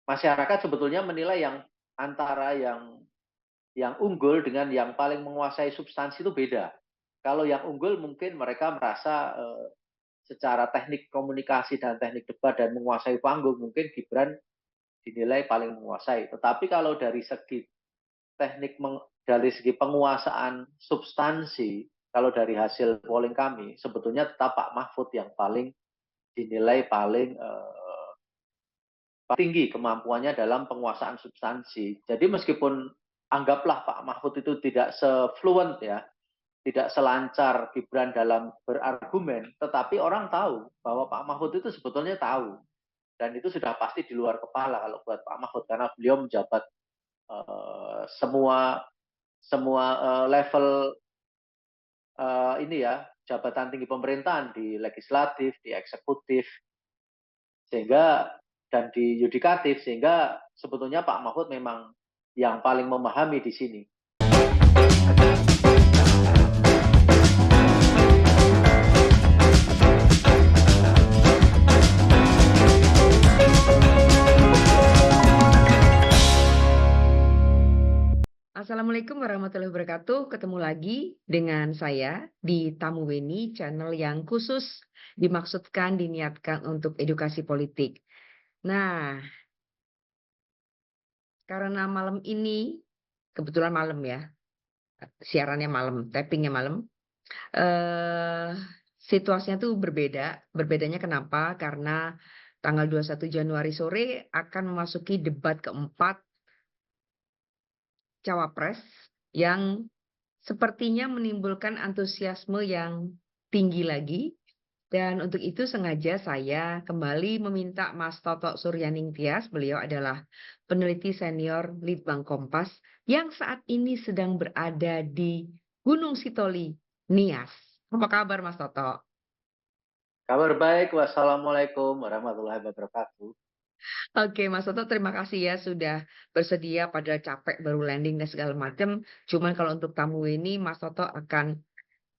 masyarakat sebetulnya menilai antara yang unggul dengan yang paling menguasai substansi itu beda. Kalau yang unggul mungkin mereka merasa secara teknik komunikasi dan teknik debat dan menguasai panggung mungkin Gibran dinilai paling menguasai. Tetapi kalau dari segi teknik dari segi penguasaan substansi, kalau dari hasil polling kami sebetulnya tetap Pak Mahfud yang paling dinilai paling tinggi kemampuannya dalam penguasaan substansi. Jadi meskipun anggaplah Pak Mahfud itu tidak se-fluent ya, tidak selancar Gibran dalam berargumen, tetapi orang tahu bahwa Pak Mahfud itu sebetulnya tahu. Dan itu sudah pasti di luar kepala kalau buat Pak Mahfud, karena beliau menjabat semua semua level ini ya, jabatan tinggi pemerintahan di legislatif, di eksekutif, sehingga dan di yudikatif, sehingga sebetulnya Pak Mahfud memang yang paling memahami di sini. Assalamualaikum warahmatullahi wabarakatuh. Ketemu lagi dengan saya di Tamu Weni, channel yang khusus dimaksudkan diniatkan untuk edukasi politik. Nah, karena malam ini kebetulan malam ya, siarannya malam, tappingnya malam. Situasinya tuh berbeda. Berbedanya kenapa? Karena tanggal 21 Januari sore akan memasuki debat keempat Cawapres yang sepertinya menimbulkan antusiasme yang tinggi lagi. Dan untuk itu sengaja saya kembali meminta Mas Toto Suryaningtyas, beliau adalah peneliti senior Litbang Kompas yang saat ini sedang berada di Gunung Sitoli, Nias. Apa kabar Mas Toto? Kabar baik, wassalamualaikum warahmatullahi wabarakatuh. Oke, Mas Toto, terima kasih ya sudah bersedia, pada capek baru landing dan segala macam. Cuman kalau untuk tamu ini, Mas Toto akan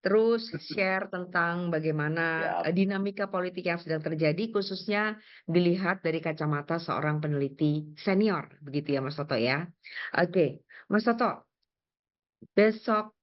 terus share tentang bagaimana Ya, dinamika politik yang sedang terjadi, khususnya dilihat dari kacamata seorang peneliti senior, begitu ya Mas Toto ya. Oke, Mas Toto, besok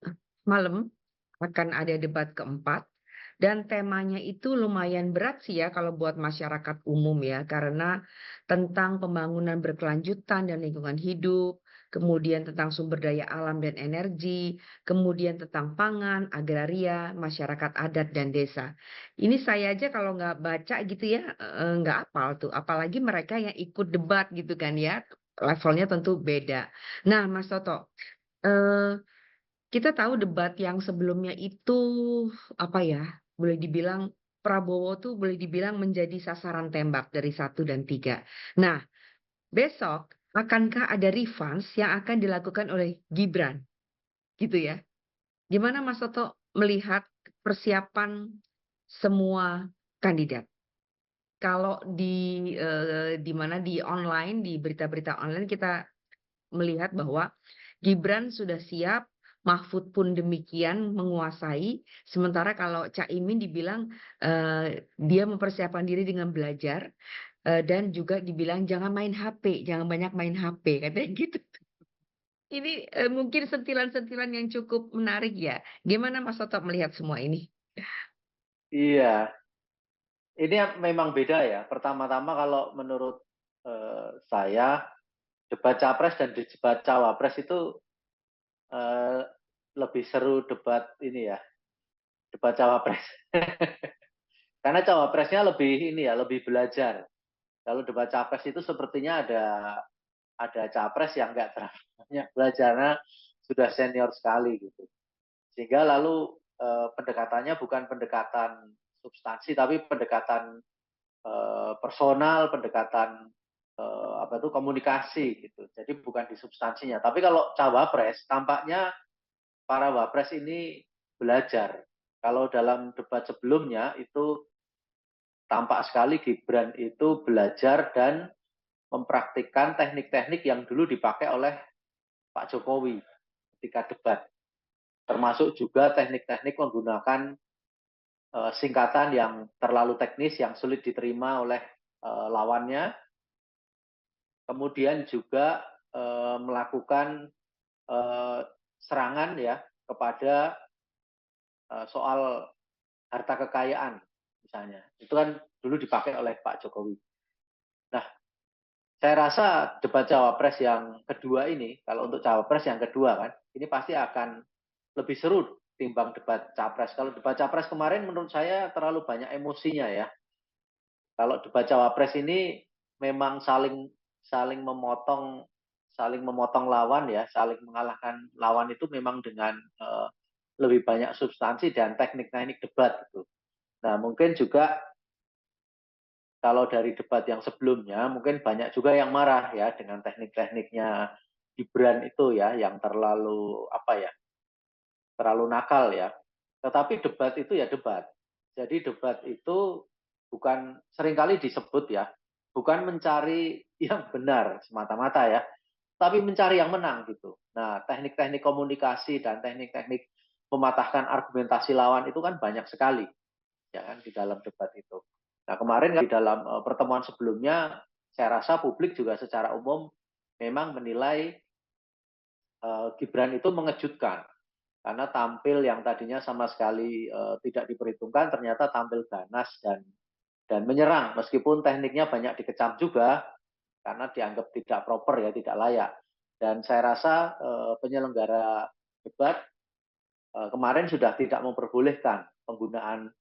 malam akan ada debat keempat dan temanya itu lumayan berat sih ya kalau buat masyarakat umum ya, karena tentang pembangunan berkelanjutan dan lingkungan hidup, kemudian tentang sumber daya alam dan energi, kemudian tentang pangan, agraria, masyarakat adat dan desa. Ini saya aja kalau nggak baca gitu ya, nggak hafal tuh, apalagi mereka yang ikut debat gitu kan ya, levelnya tentu beda. Nah Mas Toto, eee kita tahu debat yang sebelumnya itu, apa ya, boleh dibilang Prabowo tuh boleh dibilang menjadi sasaran tembak dari 1 dan 3. Nah, besok akankah ada revans yang akan dilakukan oleh Gibran, gitu ya? Gimana Mas Toto melihat persiapan semua kandidat? Kalau di mana, di online, di berita-berita online kita melihat bahwa Gibran sudah siap, Mahfud pun demikian menguasai, sementara kalau Caimin dibilang, dia mempersiapkan diri dengan belajar, dan juga dibilang jangan main HP, jangan banyak main HP, katanya gitu. Ini, mungkin sentilan-sentilan yang cukup menarik ya. Gimana Mas Toto melihat semua ini? iya. Ini memang beda ya. Pertama-tama kalau menurut saya, debat capres dan debat cawapres itu eh, lebih seru debat ini ya, debat cawapres. Karena cawapresnya lebih ini ya, lebih belajar. Kalau debat capres itu sepertinya ada capres yang nggak terlalu banyak belajarnya, sudah senior sekali gitu. Sehingga lalu pendekatannya bukan pendekatan substansi, tapi pendekatan personal, pendekatan apa itu komunikasi gitu. Jadi bukan di substansinya. Tapi kalau cawapres, tampaknya para wapres ini belajar. Kalau dalam debat sebelumnya itu tampak sekali Gibran itu belajar dan mempraktikkan teknik-teknik yang dulu dipakai oleh Pak Jokowi ketika debat. Termasuk juga teknik-teknik menggunakan singkatan yang terlalu teknis, yang sulit diterima oleh lawannya. kemudian juga melakukan serangan ya kepada soal harta kekayaan misalnya. Itu kan dulu dipakai oleh Pak Jokowi. Nah, saya rasa debat cawapres yang kedua ini, kalau untuk cawapres yang kedua kan, ini pasti akan lebih seru timbang debat capres. Kalau debat capres kemarin menurut saya terlalu banyak emosinya ya. Kalau debat cawapres ini memang saling memotong lawan ya, saling mengalahkan lawan itu memang dengan lebih banyak substansi dan teknik-teknik debat gitu. Nah, mungkin juga kalau dari debat yang sebelumnya mungkin banyak juga yang marah ya dengan teknik-tekniknya Gibran itu ya yang terlalu apa ya, terlalu nakal ya. Tetapi debat itu ya debat. Jadi debat itu bukan seringkali disebut ya, bukan mencari yang benar semata-mata ya, tapi mencari yang menang gitu. Nah, teknik-teknik komunikasi dan teknik-teknik mematahkan argumentasi lawan itu kan banyak sekali ya kan di dalam debat itu. Nah, kemarin di dalam pertemuan sebelumnya saya rasa publik juga secara umum memang menilai Gibran itu mengejutkan karena tampil yang tadinya sama sekali tidak diperhitungkan ternyata tampil ganas dan menyerang meskipun tekniknya banyak dikecam juga karena dianggap tidak proper ya, tidak layak. Dan saya rasa penyelenggara debat kemarin sudah tidak memperbolehkan penggunaan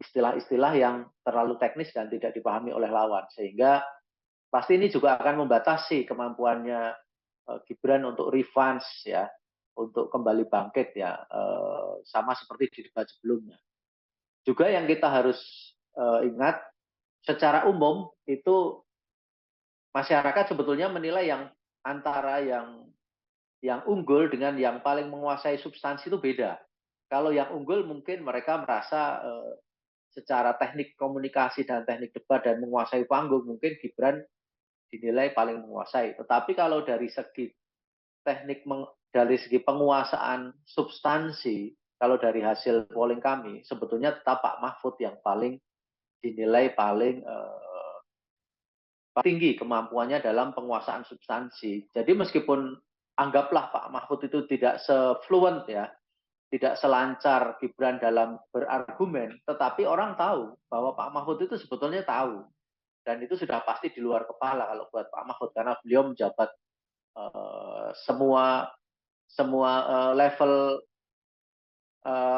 istilah-istilah yang terlalu teknis dan tidak dipahami oleh lawan sehingga pasti ini juga akan membatasi kemampuannya Gibran untuk revenge ya, untuk kembali bangkit ya, sama seperti di debat sebelumnya. Juga yang kita harus ingat, secara umum itu masyarakat sebetulnya menilai yang antara yang unggul dengan yang paling menguasai substansi itu beda. Kalau yang unggul mungkin mereka merasa secara teknik komunikasi dan teknik debat dan menguasai panggung mungkin Gibran dinilai paling menguasai. Tetapi kalau dari segi teknik dari segi penguasaan substansi, kalau dari hasil polling kami, sebetulnya tetap Pak Mahfud yang paling dinilai paling tinggi kemampuannya dalam penguasaan substansi. Jadi meskipun anggaplah Pak Mahfud itu tidak se-fluent ya, tidak selancar Gibran dalam berargumen, tetapi orang tahu bahwa Pak Mahfud itu sebetulnya tahu. Dan itu sudah pasti di luar kepala kalau buat Pak Mahfud, karena beliau menjabat semua level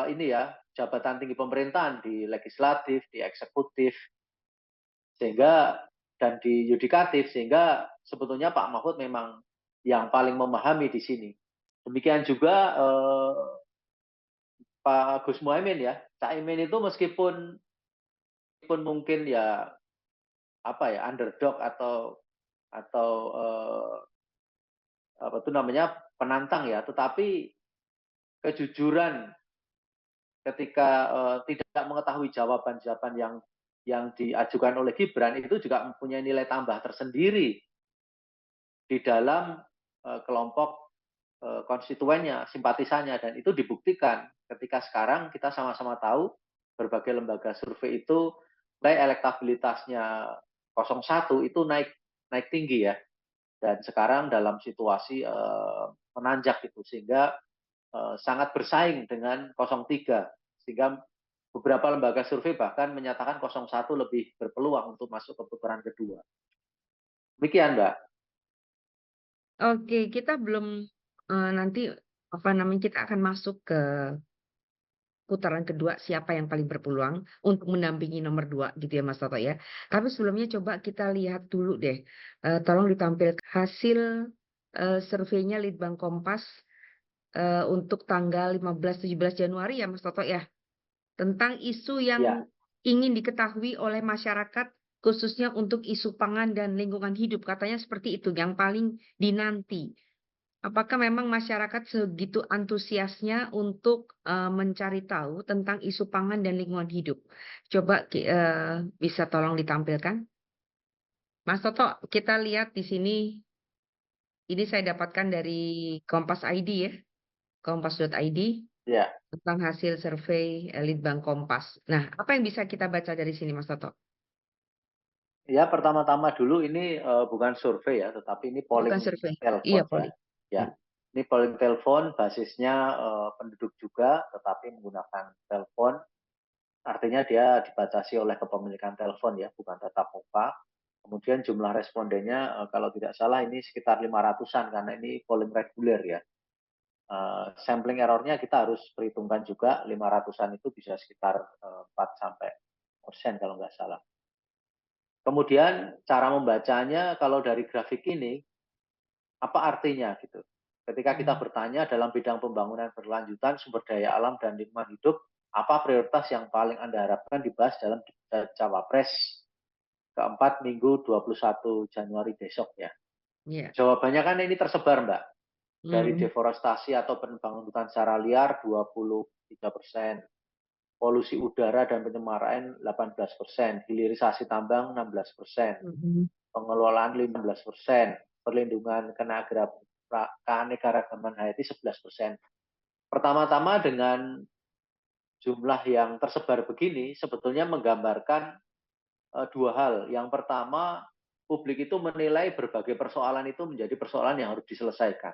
ini ya, jabatan tinggi pemerintahan di legislatif, di eksekutif, sehingga dan di yudikatif, sehingga sebetulnya Pak Mahfud memang yang paling memahami di sini. Demikian juga Pak Gus Muhaimin ya, Cak Imin itu meskipun mungkin ya apa ya underdog atau apa itu namanya penantang ya, tetapi kejujuran ketika tidak mengetahui jawaban-jawaban yang diajukan oleh Gibran itu juga mempunyai nilai tambah tersendiri di dalam kelompok konstituennya, simpatisannya, dan itu dibuktikan ketika sekarang kita sama-sama tahu berbagai lembaga survei itu mulai elektabilitasnya 01 itu naik tinggi ya, dan sekarang dalam situasi menanjak itu sehingga sangat bersaing dengan 03 sehingga beberapa lembaga survei bahkan menyatakan 01 lebih berpeluang untuk masuk ke putaran kedua. Demikian, Mbak. Oke, kita belum nanti apa namanya kita akan masuk ke putaran kedua siapa yang paling berpeluang untuk mendampingi nomor 2 gitu ya Mas Toto ya. Tapi sebelumnya coba kita lihat dulu deh, tolong ditampilkan hasil surveinya Litbang Kompas untuk tanggal 15-17 Januari ya Mas Toto ya. Tentang isu Ya, yang ingin diketahui oleh masyarakat khususnya untuk isu pangan dan lingkungan hidup katanya seperti itu yang paling dinanti. Apakah memang masyarakat segitu antusiasnya untuk mencari tahu tentang isu pangan dan lingkungan hidup? Coba bisa tolong ditampilkan? Mas Toto, kita lihat di sini, ini saya dapatkan dari Kompas ID ya, kompas.id ya. tentang hasil survei Litbang Kompas. Nah, apa yang bisa kita baca dari sini Mas Toto? Ya, pertama-tama dulu ini bukan survei ya, tetapi ini Bukan polling survei. Iya, telepon ya. Poli. Ya, ini polling telepon basisnya penduduk juga, tetapi menggunakan telepon. Artinya dia dibatasi oleh kepemilikan telepon ya, bukan tatap muka. Kemudian jumlah respondennya kalau tidak salah ini sekitar 500-an karena ini polling reguler ya. Sampling errornya kita harus perhitungkan juga 500-an itu bisa sekitar 4 sampai persen kalau nggak salah. Kemudian cara membacanya kalau dari grafik ini apa artinya gitu. Ketika kita bertanya dalam bidang pembangunan berkelanjutan, sumber daya alam dan lingkungan hidup, apa prioritas yang paling Anda harapkan dibahas dalam Cawapres keempat Minggu 21 Januari besok ya. Iya. Jawabannya kan ini tersebar Mbak. Dari Hmm. deforestasi atau pengembangan hutan secara liar 23%, polusi udara dan pencemaran 18%, hilirisasi tambang 16%, Hmm. pengelolaan 15%, perlindungan keanekaragaman hayati 11%. Pertama-tama dengan jumlah yang tersebar begini sebetulnya menggambarkan dua hal. Yang pertama, publik itu menilai berbagai persoalan itu menjadi persoalan yang harus diselesaikan.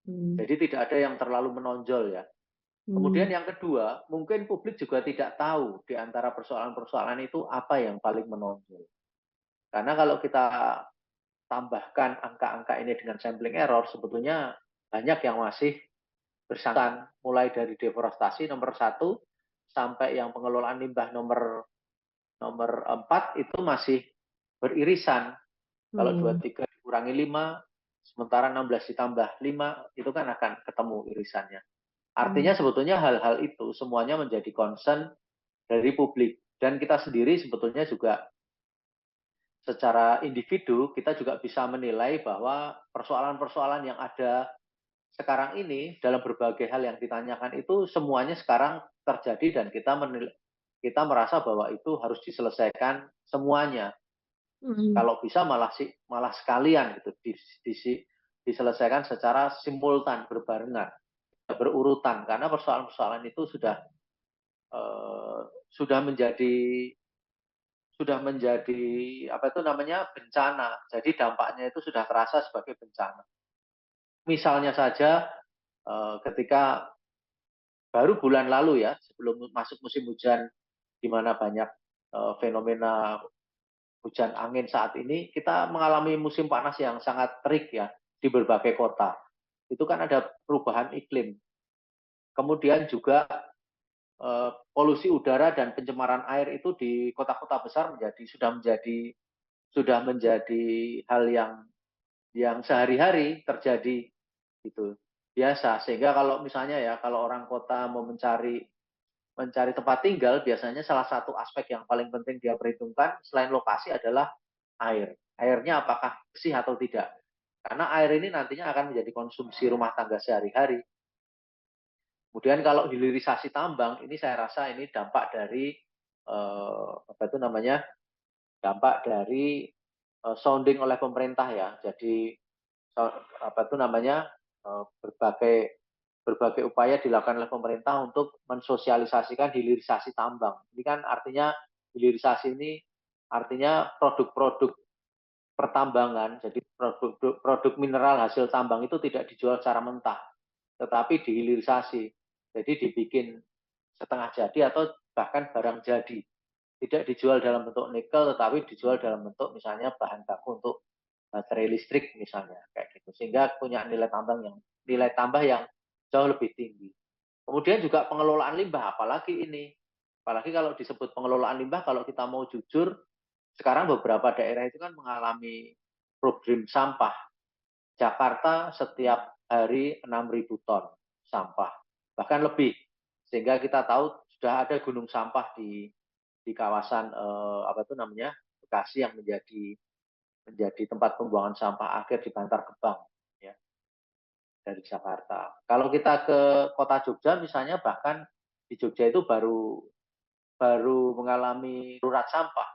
Hmm. Jadi tidak ada yang terlalu menonjol ya. Kemudian Hmm. yang kedua, mungkin publik juga tidak tahu di antara persoalan-persoalan itu apa yang paling menonjol. Karena kalau kita tambahkan angka-angka ini dengan sampling error, sebetulnya banyak yang masih bersangkutan, mulai dari deforestasi nomor 1 sampai yang pengelolaan limbah nomor nomor 4 itu masih beririsan. Kalau Hmm. 23 dikurangi 5, sementara 16 ditambah 5, itu kan akan ketemu irisannya. Artinya Hmm. sebetulnya hal-hal itu semuanya menjadi concern dari publik. Dan kita sendiri sebetulnya juga secara individu kita juga bisa menilai bahwa persoalan-persoalan yang ada sekarang ini dalam berbagai hal yang ditanyakan itu semuanya sekarang terjadi dan kita merasa bahwa itu harus diselesaikan semuanya. Hmm. Kalau bisa malah sekalian gitu diselesaikan secara simultan berbarengan, berurutan karena persoalan-persoalan itu eh, sudah menjadi sudah menjadi apa itu namanya bencana. Jadi dampaknya itu sudah terasa sebagai bencana. Misalnya saja ketika baru bulan lalu ya sebelum masuk musim hujan di mana banyak fenomena hujan angin saat ini kita mengalami musim panas yang sangat terik ya di berbagai kota. Itu kan ada perubahan iklim. Kemudian juga polusi udara dan pencemaran air itu di kota-kota besar sudah menjadi hal yang sehari-hari terjadi gitu biasa sehingga kalau misalnya ya kalau orang kota mau mencari tempat tinggal biasanya salah satu aspek yang paling penting dia perhitungkan selain lokasi adalah airnya apakah bersih atau tidak karena air ini nantinya akan menjadi konsumsi rumah tangga sehari-hari. Kemudian kalau hilirisasi tambang ini saya rasa ini dampak dari apa itu namanya dampak dari sounding oleh pemerintah ya. Jadi apa itu namanya berbagai berbagai upaya dilakukan oleh pemerintah untuk mensosialisasikan hilirisasi tambang. Ini kan artinya hilirisasi ini artinya produk-produk pertambangan, jadi produk mineral hasil tambang itu tidak dijual secara mentah, tetapi dihilirisasi. Jadi dibikin setengah jadi atau bahkan barang jadi. Tidak dijual dalam bentuk nikel, tetapi dijual dalam bentuk misalnya bahan baku untuk baterai listrik misalnya kayak gitu. Sehingga punya nilai tambah yang jauh lebih tinggi. Kemudian juga pengelolaan limbah, apalagi ini. Apalagi kalau disebut pengelolaan limbah, kalau kita mau jujur, sekarang beberapa daerah itu kan mengalami problem sampah. Jakarta setiap hari 6.000 ton sampah, bahkan lebih. Sehingga kita tahu sudah ada gunung sampah di kawasan apa itu namanya Bekasi yang menjadi tempat pembuangan sampah akhir di Bantar Gebang ya, dari Jakarta. Kalau kita ke kota Jogja misalnya bahkan di Jogja itu baru baru mengalami darurat sampah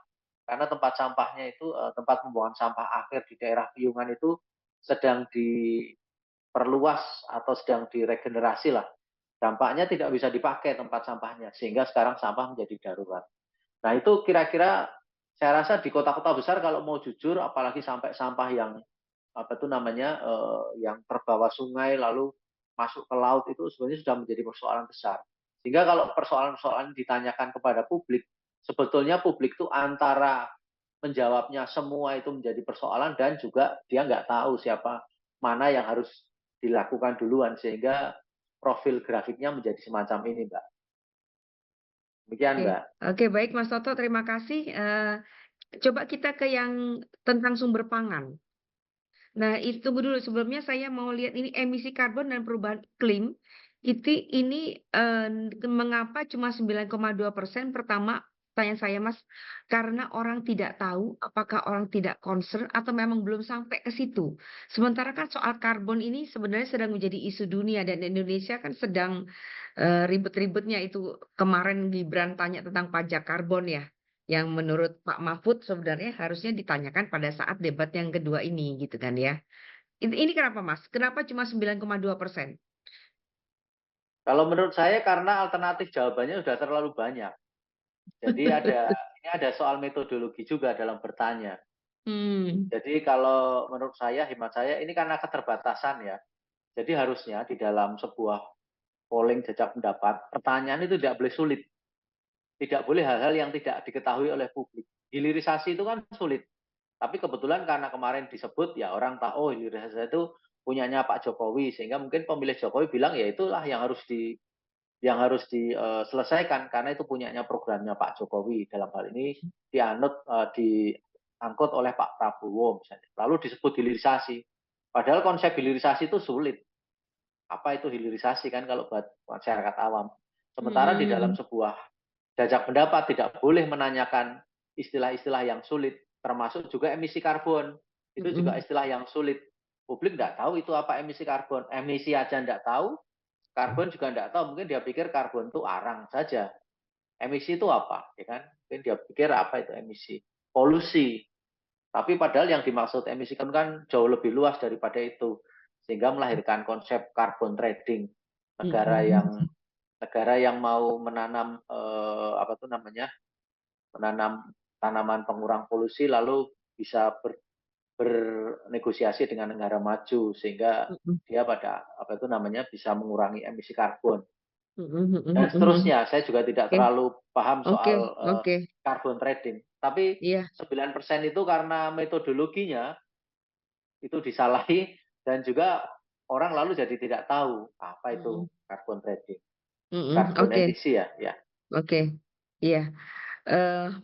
karena tempat sampahnya itu tempat pembuangan sampah akhir di daerah Piungan itu sedang diperluas atau sedang diregenerasi lah. Dampaknya tidak bisa dipakai tempat sampahnya sehingga sekarang sampah menjadi darurat. Nah itu kira-kira saya rasa di kota-kota besar kalau mau jujur, apalagi sampai sampah yang apa itu namanya yang terbawa sungai lalu masuk ke laut itu sebenarnya sudah menjadi persoalan besar. Sehingga kalau persoalan-persoalan ditanyakan kepada publik, sebetulnya publik itu antara menjawabnya semua itu menjadi persoalan dan juga dia nggak tahu siapa mana yang harus dilakukan duluan sehingga profil grafiknya menjadi semacam ini, Mbak. Demikian, Oke, Mbak. oke, baik Mas Toto, terima kasih. Coba kita ke yang tentang sumber pangan. Nah, itu tunggu dulu, sebelumnya saya mau lihat ini emisi karbon dan perubahan iklim. Ini mengapa cuma 9,2%? Pertama, tanya saya Mas, karena orang tidak tahu, apakah orang tidak concern atau memang belum sampai ke situ. Sementara kan soal karbon ini sebenarnya sedang menjadi isu dunia dan Indonesia kan sedang ribet-ribetnya itu. Kemarin Gibran tanya tentang pajak karbon ya, yang menurut Pak Mahfud sebenarnya harusnya ditanyakan pada saat debat yang kedua ini gitu kan ya. Ini kenapa Mas? Kenapa cuma 9,2%? Kalau menurut saya karena alternatif jawabannya sudah terlalu banyak. Jadi ini ada soal metodologi juga dalam bertanya. Hmm. Jadi kalau menurut saya, hemat saya, ini karena keterbatasan ya. Jadi harusnya di dalam sebuah polling jajak pendapat, pertanyaan itu tidak boleh sulit. Tidak boleh hal-hal yang tidak diketahui oleh publik. Hilirisasi itu kan sulit. Tapi kebetulan karena kemarin disebut, ya orang tahu, oh hilirisasi itu punyanya Pak Jokowi. Sehingga mungkin pemilih Jokowi bilang, ya itulah yang harus diselesaikan karena itu punyanya programnya Pak Jokowi dalam hal ini diangkut oleh Pak Prabowo misalnya. Lalu disebut hilirisasi. Padahal konsep hilirisasi itu sulit. Apa itu hilirisasi kan kalau buat masyarakat awam. Sementara di dalam Hmm. sebuah jajak pendapat tidak boleh menanyakan istilah-istilah yang sulit, termasuk juga emisi karbon. Itu juga Hmm. istilah yang sulit. Publik tidak tahu itu apa emisi karbon. Emisi aja tidak tahu, karbon juga tidak tahu. Mungkin dia pikir karbon itu arang saja. Emisi itu apa? Ya kan? Mungkin dia pikir apa itu emisi? Polusi. Tapi padahal yang dimaksud emisi kan jauh lebih luas daripada itu. Sehingga melahirkan konsep carbon trading. Negara Hmm. yang negara yang mau menanam apa itu namanya? Menanam tanaman pengurang polusi lalu bisa bernegosiasi dengan negara maju sehingga Hmm. dia pada apa itu namanya bisa mengurangi emisi karbon. Hmm. Dan Hmm. seterusnya. Saya juga tidak Oke, terlalu paham oke, soal oke. carbon trading. Tapi Iya. 9% itu karena metodologinya itu disalahi dan juga orang lalu jadi tidak tahu apa Hmm. itu carbon trading. Hmm. Carbon Oke, emisi ya, ya. oke. Iya.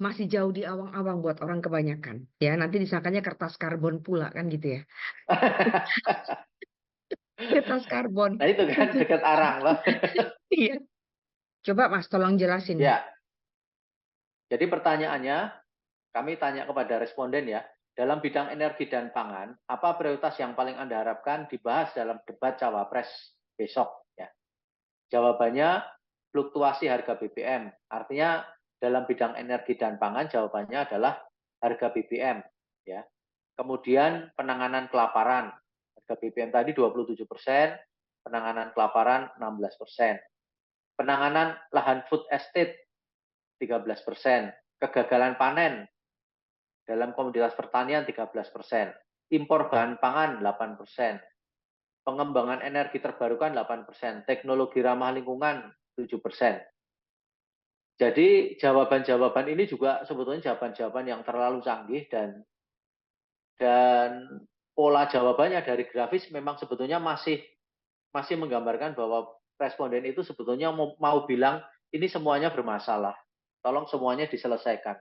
Masih jauh di awang-awang buat orang kebanyakan. Ya, nanti disangkanya kertas karbon pula kan gitu ya. Kertas karbon. Nah itu kan dekat arang loh. Iya. Coba Mas tolong jelasin. Ya, jadi pertanyaannya kami tanya kepada responden ya, dalam bidang energi dan pangan, apa prioritas yang paling Anda harapkan dibahas dalam debat cawapres besok? Ya. Jawabannya fluktuasi harga BBM. Artinya dalam bidang energi dan pangan jawabannya adalah harga BBM. Ya. Kemudian penanganan kelaparan. Harga BBM tadi 27%, penanganan kelaparan 16%. Penanganan lahan food estate 13%. Kegagalan panen dalam komoditas pertanian 13%. Impor bahan pangan 8%. Pengembangan energi terbarukan 8%, teknologi ramah lingkungan 7%. Jadi jawaban-jawaban ini juga sebetulnya jawaban-jawaban yang terlalu canggih dan pola jawabannya dari grafis memang sebetulnya masih menggambarkan bahwa responden itu sebetulnya mau bilang ini semuanya bermasalah. Tolong semuanya diselesaikan.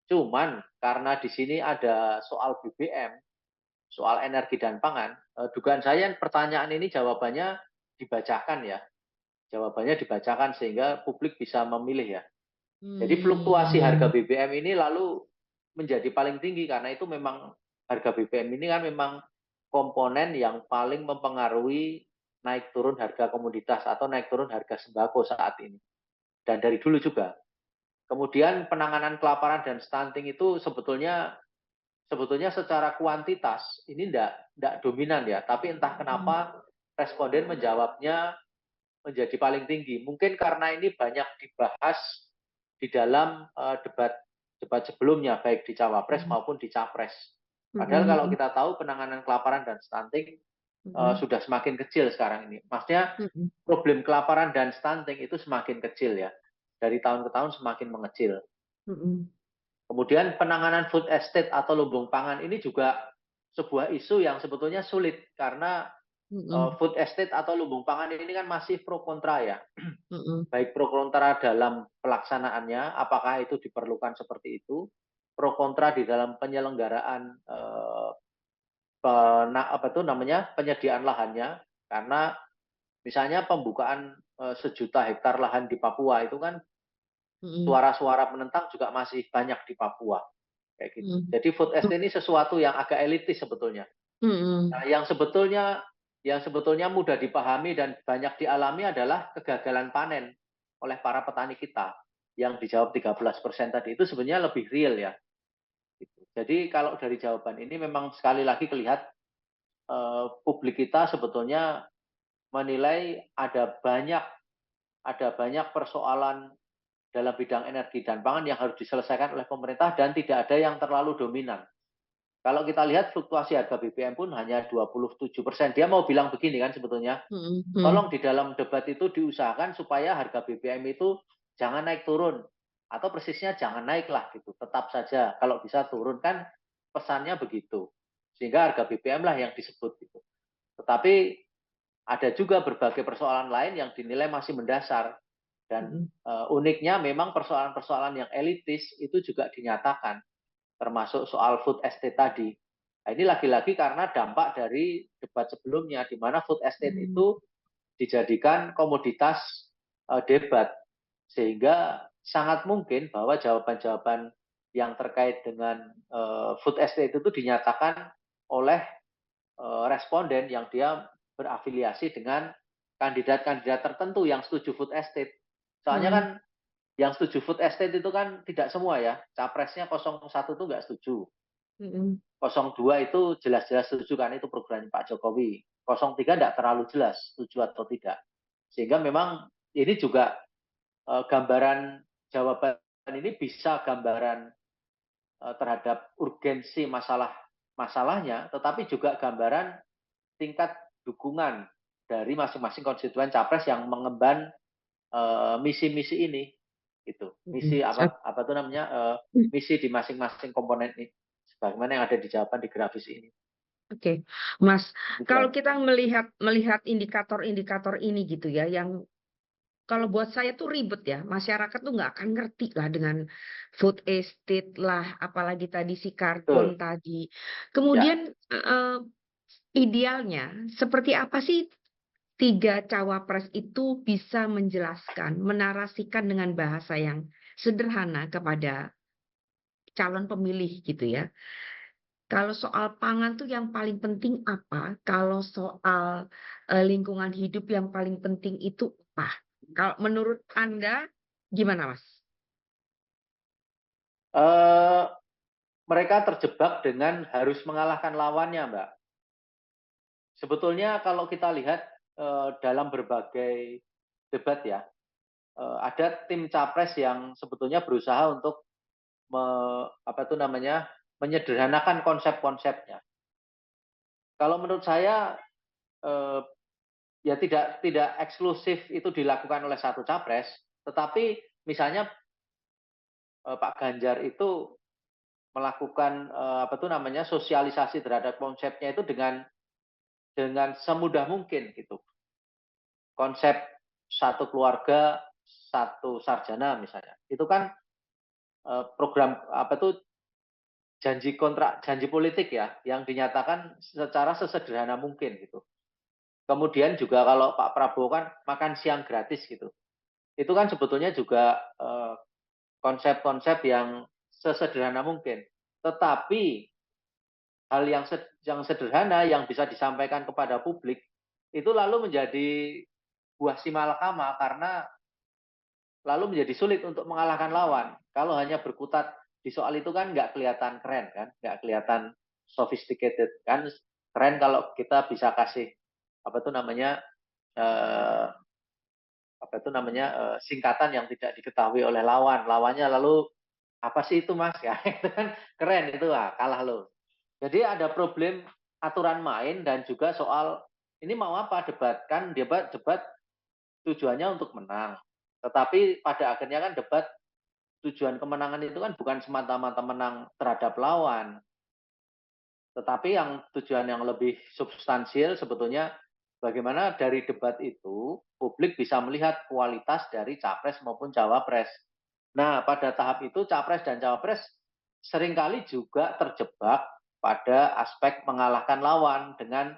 Cuman karena di sini ada soal BBM, soal energi dan pangan, dugaan saya pertanyaan ini jawabannya dibacakan ya. Jawabannya dibacakan sehingga publik bisa memilih ya. Jadi fluktuasi harga Hmm. BBM ini lalu menjadi paling tinggi karena itu memang harga BBM ini kan memang komponen yang paling mempengaruhi naik turun harga komoditas atau naik turun harga sembako saat ini. Dan dari dulu juga. Kemudian penanganan kelaparan dan stunting itu sebetulnya secara kuantitas ini tidak dominan ya, tapi entah kenapa responden menjawabnya menjadi paling tinggi. Mungkin karena ini banyak dibahas di dalam debat debat sebelumnya, baik di cawapres Mhm. maupun di capres. Padahal Mhm kalau mhm. kita tahu penanganan kelaparan dan stunting Mhm. sudah semakin kecil sekarang ini. Maksudnya Mhm. problem kelaparan dan stunting itu semakin kecil ya. Dari tahun ke tahun semakin mengecil. Mhm. Kemudian penanganan food estate atau lumbung pangan ini juga sebuah isu yang sebetulnya sulit karena Mhm. food estate atau lumbung pangan ini kan masih pro kontra ya. Mhm. Baik pro kontra dalam pelaksanaannya, apakah itu diperlukan seperti itu, pro kontra di dalam penyelenggaraan apa itu namanya penyediaan lahannya, karena misalnya pembukaan 1 juta hektar lahan di Papua itu kan Mhm. suara-suara penentang juga masih banyak di Papua kayak gitu. Mhm. Jadi food estate ini sesuatu yang agak elitis sebetulnya. Nah, Mhm. yang sebetulnya mudah dipahami dan banyak dialami adalah kegagalan panen oleh para petani kita yang dijawab 13% tadi itu sebenarnya lebih real ya. Gitu. Jadi kalau dari jawaban ini memang sekali lagi terlihat publik kita sebetulnya menilai ada banyak persoalan dalam bidang energi dan pangan yang harus diselesaikan oleh pemerintah dan tidak ada yang terlalu dominan. Kalau kita lihat fluktuasi harga BBM pun hanya 27%. Dia mau bilang begini kan sebetulnya, Mhm. tolong Mhm. di dalam debat itu diusahakan supaya harga BBM itu jangan naik turun atau persisnya jangan naik lah gitu. Tetap saja kalau bisa turun kan pesannya begitu. Sehingga harga BBM lah yang disebut gitu. Tetapi ada juga berbagai persoalan lain yang dinilai masih mendasar dan Mhm. uniknya memang persoalan-persoalan yang elitis itu juga dinyatakan termasuk soal food estate tadi. Nah, ini lagi-lagi karena dampak dari debat sebelumnya di mana food estate Mhm. itu dijadikan komoditas debat sehingga sangat mungkin bahwa jawaban-jawaban yang terkait dengan food estate itu dinyatakan oleh responden yang dia berafiliasi dengan kandidat-kandidat tertentu yang setuju food estate. Soalnya kan Mhm. yang setuju food estate itu kan tidak semua ya. Capresnya 01 itu nggak setuju. Mhm. 02 itu jelas-jelas setuju kan itu program Pak Jokowi. 03 tidak terlalu jelas setuju atau tidak. Sehingga memang ini juga gambaran jawaban ini bisa gambaran terhadap urgensi masalahnya, tetapi juga gambaran tingkat dukungan dari masing-masing konstituen capres yang mengemban misi-misi ini gitu. Mhm. Misi apa tuh namanya misi di masing-masing komponen ini sebagaimana yang ada di jawaban di grafis ini. Oke, Mas, kalau Demikian. kita melihat melihat indikator-indikator ini gitu ya, yang kalau buat saya tuh ribet ya, masyarakat tuh nggak akan ngerti lah dengan food estate lah, apalagi tadi si karbon Betul. tadi. Ya. Kemudian idealnya seperti apa sih 3 cawapres itu bisa menjelaskan, menarasikan dengan bahasa yang sederhana kepada calon pemilih gitu ya. Kalau soal pangan tuh yang paling penting apa? Kalau soal, lingkungan hidup yang paling penting itu apa? Kalau menurut Anda gimana, Mas? Eh, Mereka terjebak dengan harus mengalahkan lawannya, Mbak. Sebetulnya kalau kita lihat dalam berbagai debat ya, ada tim capres yang sebetulnya berusaha untuk apa itu namanya menyederhanakan konsep-konsepnya. Kalau menurut saya eh, ya tidak eksklusif itu dilakukan oleh satu capres, tetapi misalnya Pak Ganjar itu melakukan apa itu namanya sosialisasi terhadap konsepnya itu dengan semudah mungkin gitu. Konsep satu keluarga satu sarjana misalnya. Itu kan program apa itu janji politik ya yang dinyatakan secara sesederhana mungkin gitu. Kemudian juga kalau Pak Prabowo kan makan siang gratis gitu. Itu kan sebetulnya juga konsep-konsep yang sesederhana mungkin. Tetapi hal yang sederhana yang bisa disampaikan kepada publik itu lalu menjadi buah simalakama karena lalu menjadi sulit untuk mengalahkan lawan. Kalau hanya berkutat di soal itu kan nggak kelihatan keren kan, nggak kelihatan sophisticated kan. Keren kalau kita bisa kasih apa itu namanya eh, apa itu namanya singkatan yang tidak diketahui oleh lawan. Lawannya lalu apa sih itu Mas ya itu kan keren itu kalah loh. Jadi ada problem aturan main dan juga soal ini mau apa debat kan debat tujuannya untuk menang. Tetapi pada akhirnya kan debat tujuan kemenangan itu kan bukan semata-mata menang terhadap lawan, tetapi yang tujuan yang lebih substansial sebetulnya bagaimana dari debat itu publik bisa melihat kualitas dari capres maupun cawapres. Nah, pada tahap itu capres dan cawapres seringkali juga terjebak pada aspek mengalahkan lawan dengan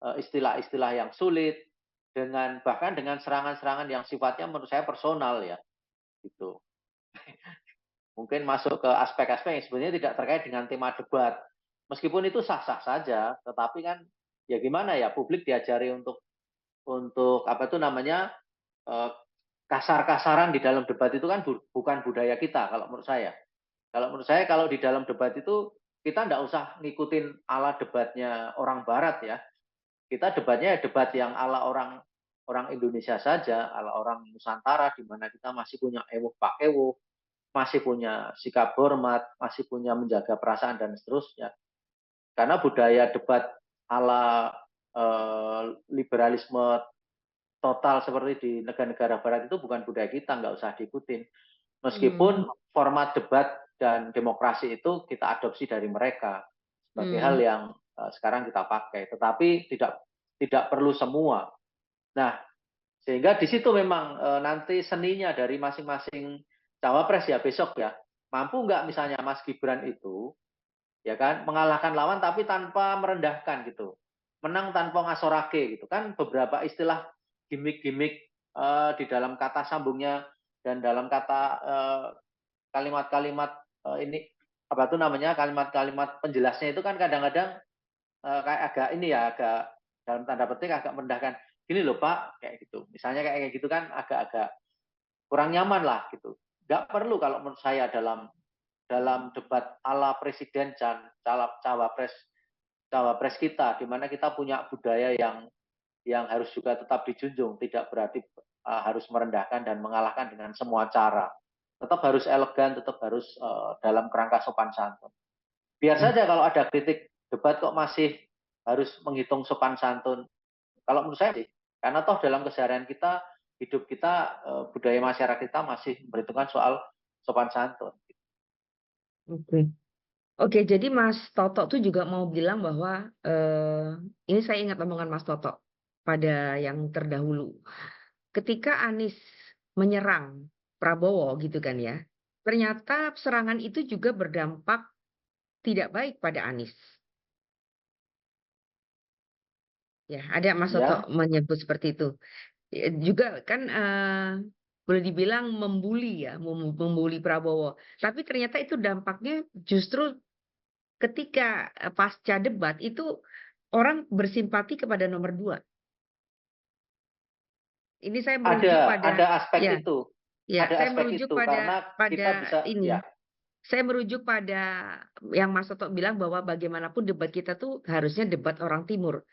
istilah-istilah yang sulit, dengan bahkan dengan serangan-serangan yang sifatnya menurut saya personal ya, gitu. Mungkin masuk ke aspek-aspek yang sebenarnya tidak terkait dengan tema debat. Meskipun itu sah-sah saja, tetapi kan ya gimana ya publik diajari untuk apa itu namanya eh, kasar-kasaran di dalam debat itu kan bukan budaya kita kalau menurut saya. Kalau menurut saya kalau di dalam debat itu kita tidak usah ngikutin ala debatnya orang Barat ya. Kita debatnya debat yang ala orang orang Indonesia saja, ala orang Nusantara di mana kita masih punya ewuh pakewuh, masih punya sikap hormat, masih punya menjaga perasaan dan seterusnya. Karena budaya debat ala liberalisme total seperti di negara-negara barat itu bukan budaya kita, nggak usah diikutin. Hmm. Meskipun format debat dan demokrasi itu kita adopsi dari mereka sebagai hal Hmm. yang sekarang kita pakai, tetapi tidak perlu semua. Nah, sehingga di situ memang nanti seninya dari masing-masing cawapres ya besok ya. Mampu nggak misalnya Mas Gibran itu ya kan mengalahkan lawan tapi tanpa merendahkan gitu. Menang tanpa ngasorake gitu kan beberapa istilah gimmick-gimmick di dalam kata sambungnya dan dalam kata kalimat-kalimat ini apa tuh namanya kalimat-kalimat penjelasnya itu kan kadang-kadang kayak agak ini ya agak dalam tanda petik agak merendahkan gini loh Pak kayak gitu misalnya kayak gitu kan agak-agak kurang nyaman lah gitu nggak perlu kalau menurut saya dalam dalam debat ala presiden dan cawapres cawapres kita di mana kita punya budaya yang harus juga tetap dijunjung tidak berarti harus merendahkan dan mengalahkan dengan semua cara tetap harus elegan tetap harus dalam kerangka sopan santun biar Ya. saja kalau ada kritik debat kok masih harus menghitung sopan santun kalau menurut saya sih, karena toh dalam keseharian kita, hidup kita, budaya masyarakat kita masih memperhitungkan soal sopan santun. Oke. Oke, jadi Mas Toto tuh juga mau bilang bahwa ini saya ingat omongan Mas Toto pada yang terdahulu. Ketika Anies menyerang Prabowo gitu kan ya, ternyata serangan itu juga berdampak tidak baik pada Anies. Ya, ada Mas Toto Ya, menyebut seperti itu. Ya, juga kan boleh dibilang membuli ya, membuli Prabowo. Tapi ternyata itu dampaknya justru ketika pasca debat itu orang bersimpati kepada nomor 2. Ini saya merujuk pada ada aspek ya, itu, ya, ada saya aspek merujuk itu pada karena kita bisa, ya, ini, saya merujuk pada yang Mas Toto bilang bahwa bagaimanapun debat kita tuh harusnya debat orang timur.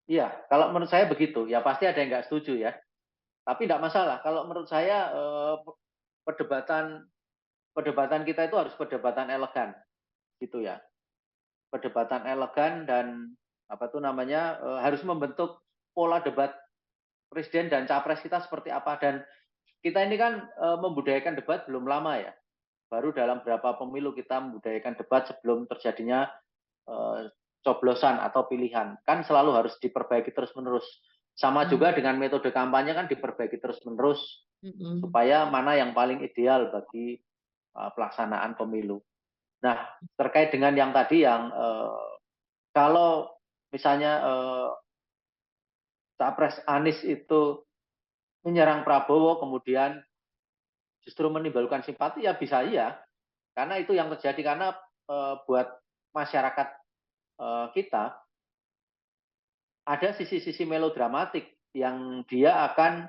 iya. Kalau menurut saya begitu, ya pasti ada yang nggak setuju ya. Tapi tidak masalah. Kalau menurut saya perdebatan perdebatan kita itu harus perdebatan elegan, gitu ya. Perdebatan elegan dan apa tuh namanya harus membentuk pola debat presiden dan capres kita seperti apa dan kita ini kan membudayakan debat belum lama ya. Baru dalam beberapa pemilu kita membudayakan debat sebelum terjadinya coblosan atau pilihan. Kan selalu harus diperbaiki terus-menerus. Sama Hmm. juga dengan metode kampanye kan diperbaiki terus-menerus Mm-mm. supaya mana yang paling ideal bagi pelaksanaan pemilu. Nah, terkait dengan yang tadi yang kalau misalnya Capres Anies itu menyerang Prabowo kemudian justru menimbulkan simpati ya bisa iya karena itu yang terjadi karena buat masyarakat kita ada sisi-sisi melodramatik yang dia akan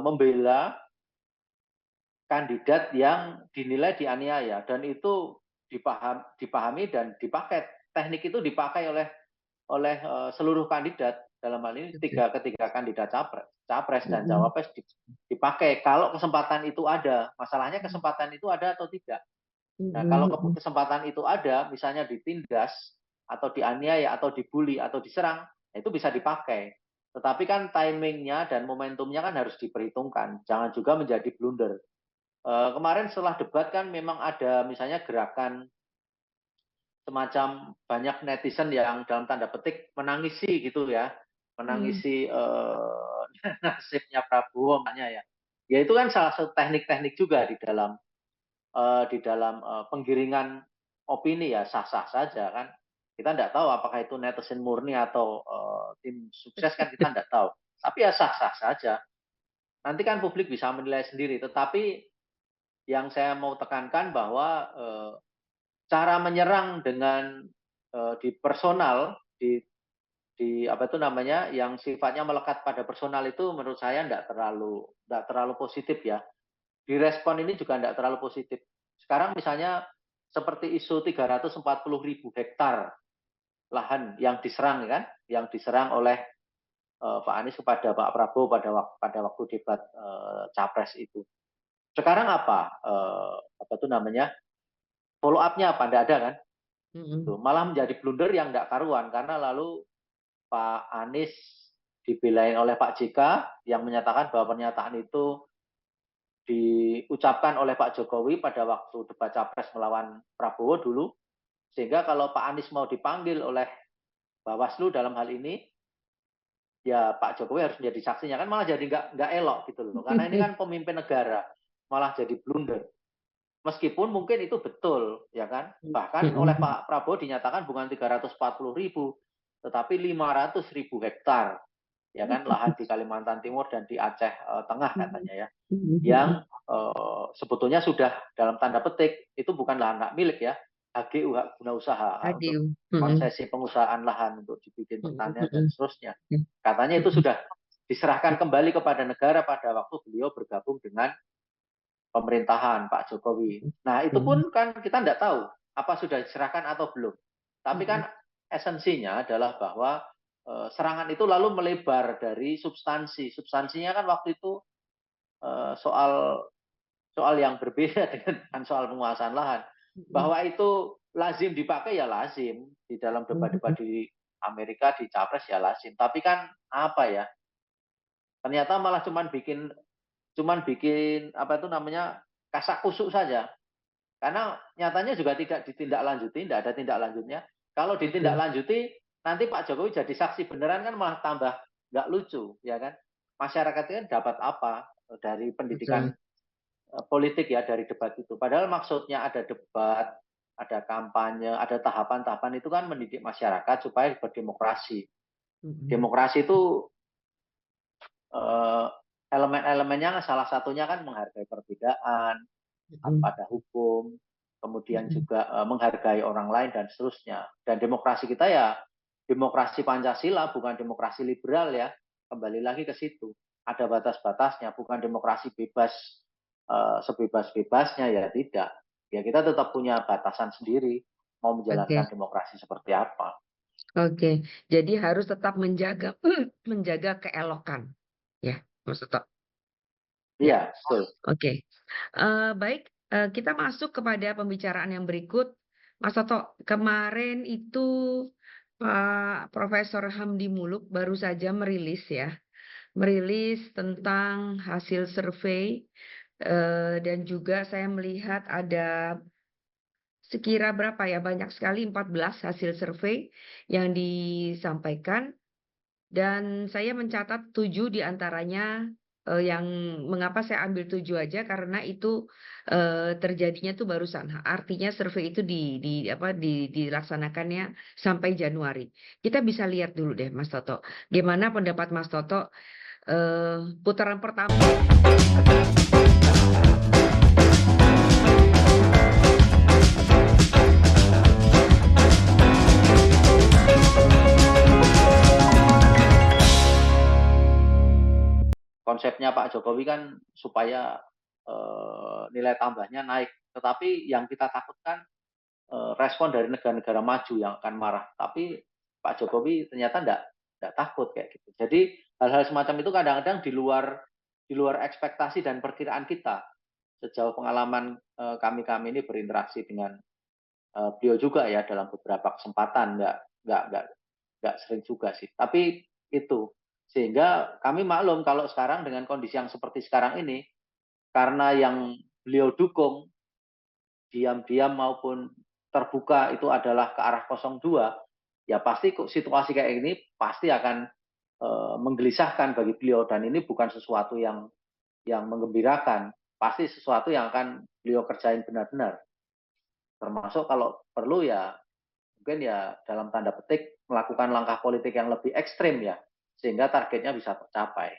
membela kandidat yang dinilai dianiaya dan itu dipahami dan dipakai teknik itu dipakai oleh seluruh kandidat dalam hal ini Oke. ketiga kandidat capres dan Mm-mm. cawapres dipakai kalau kesempatan itu ada. Masalahnya kesempatan itu ada atau tidak. Nah, kalau Mm-mm. kesempatan itu ada, misalnya ditindas atau dianiaya atau dibully atau diserang, itu bisa dipakai. Tetapi kan timingnya dan momentumnya kan harus diperhitungkan. Jangan juga menjadi blunder. Kemarin setelah debat kan memang ada misalnya gerakan semacam banyak netizen yang dalam tanda petik menangisi gitu ya, Mm. menangisi nasibnya Prabowo makanya ya. Ya itu kan salah satu teknik-teknik juga di dalam penggiringan opini ya sah-sah saja kan. Kita tidak tahu apakah itu netizen murni atau tim sukses kan kita tidak tahu. Tapi ya sah-sah saja. Nanti kan publik bisa menilai sendiri. Tetapi yang saya mau tekankan bahwa cara menyerang dengan di personal di apa itu namanya yang sifatnya melekat pada personal itu menurut saya tidak terlalu positif ya. Direspon ini juga tidak terlalu positif. Sekarang misalnya seperti isu 340.000 hektar lahan yang diserang kan, yang diserang oleh Pak Anies kepada Pak Prabowo pada waktu debat capres itu. Sekarang apa itu namanya follow up-nya apa? Tidak ada kan? Mm-mm. Tuh, malah menjadi blunder yang tidak karuan karena lalu Pak Anies dibelain oleh Pak JK yang menyatakan bahwa pernyataan itu diucapkan oleh Pak Jokowi pada waktu debat capres melawan Prabowo dulu, sehingga kalau Pak Anies mau dipanggil oleh Bawaslu dalam hal ini, ya Pak Jokowi harus menjadi saksinya kan malah jadi nggak elok gitu loh, karena ini kan pemimpin negara malah jadi blunder. Meskipun mungkin itu betul, ya kan? Bahkan oleh Mm-mm. Pak Prabowo dinyatakan bukan 340.000, tetapi 500.000 hektar, ya kan? Lahan di Kalimantan Timur dan di Aceh Tengah katanya ya, yang Mm-mm. sebetulnya sudah dalam tanda petik itu bukan lahan hak milik ya, HGU hak guna usaha untuk Adieu. Mm-mm. konsesi pengusahaan lahan untuk dibikin pertanian dan Mm-mm. seterusnya. Katanya itu sudah diserahkan kembali kepada negara pada waktu beliau bergabung dengan pemerintahan Pak Jokowi. Nah itu Mm-mm. pun kan kita tidak tahu apa sudah diserahkan atau belum. Tapi kan esensinya adalah bahwa serangan itu lalu melebar dari substansi. Substansinya kan waktu itu soal soal yang berbeda dengan soal penguasaan lahan. Mm-mm. Bahwa itu lazim dipakai ya lazim di dalam debat-debat Mm-mm. di Amerika di capres ya lazim. Tapi kan apa ya? Ternyata malah cuman bikin apa itu namanya kasak kusuk saja. Karena nyatanya juga tidak ditindaklanjuti, tidak ada tindak lanjutnya. Kalau Betul. ditindaklanjuti, nanti Pak Jokowi jadi saksi beneran kan malah tambah nggak lucu, ya kan? Masyarakat itu kan dapat apa dari pendidikan Betul. politik ya dari debat itu. Padahal maksudnya ada debat, ada kampanye, ada tahapan-tahapan itu kan mendidik masyarakat supaya berdemokrasi. Mm-mm. Demokrasi itu elemen-elemennya salah satunya kan menghargai perbedaan, Mm-mm. pada hukum, kemudian Mm-mm. juga menghargai orang lain dan seterusnya. Dan demokrasi kita ya demokrasi Pancasila, bukan demokrasi liberal ya. Kembali lagi ke situ. Ada batas-batasnya, bukan demokrasi bebas sebebas-bebasnya ya tidak. Ya kita tetap punya batasan sendiri mau Oke. menjalankan demokrasi seperti apa. Oke. Jadi harus tetap menjaga menjaga keelokan. Ya, Mas Toto. Ya, Iya, betul. oke. Baik, kita masuk kepada pembicaraan yang berikut. Mas Toto, kemarin itu Pak Profesor Hamdi Muluk baru saja merilis tentang hasil survei dan juga saya melihat ada sekira berapa ya, banyak sekali 14 hasil survei yang disampaikan dan saya mencatat 7 diantaranya yang mengapa saya ambil 7 aja karena itu terjadinya tuh barusan. Artinya survei itu dilaksanakannya sampai Januari. Kita bisa lihat dulu deh Mas Toto. Gimana pendapat Mas Toto putaran pertama? Konsepnya Pak Jokowi kan supaya nilai tambahnya naik. Tetapi yang kita takutkan respon dari negara-negara maju yang akan marah. Tapi Pak Jokowi ternyata enggak. nggak takut kayak gitu. Jadi hal-hal semacam itu kadang-kadang di luar ekspektasi dan perkiraan kita. Sejauh pengalaman kami ini berinteraksi dengan beliau juga ya dalam beberapa kesempatan, nggak sering juga sih. Tapi itu sehingga kami maklum kalau sekarang dengan kondisi yang seperti sekarang ini, karena yang beliau dukung diam-diam maupun terbuka itu adalah ke arah 02, ya pasti situasi kayak ini pasti akan menggelisahkan bagi beliau dan ini bukan sesuatu yang menggembirakan, pasti sesuatu yang akan beliau kerjain benar-benar. Termasuk kalau perlu ya mungkin ya dalam tanda petik melakukan langkah politik yang lebih ekstrim ya sehingga targetnya bisa tercapai.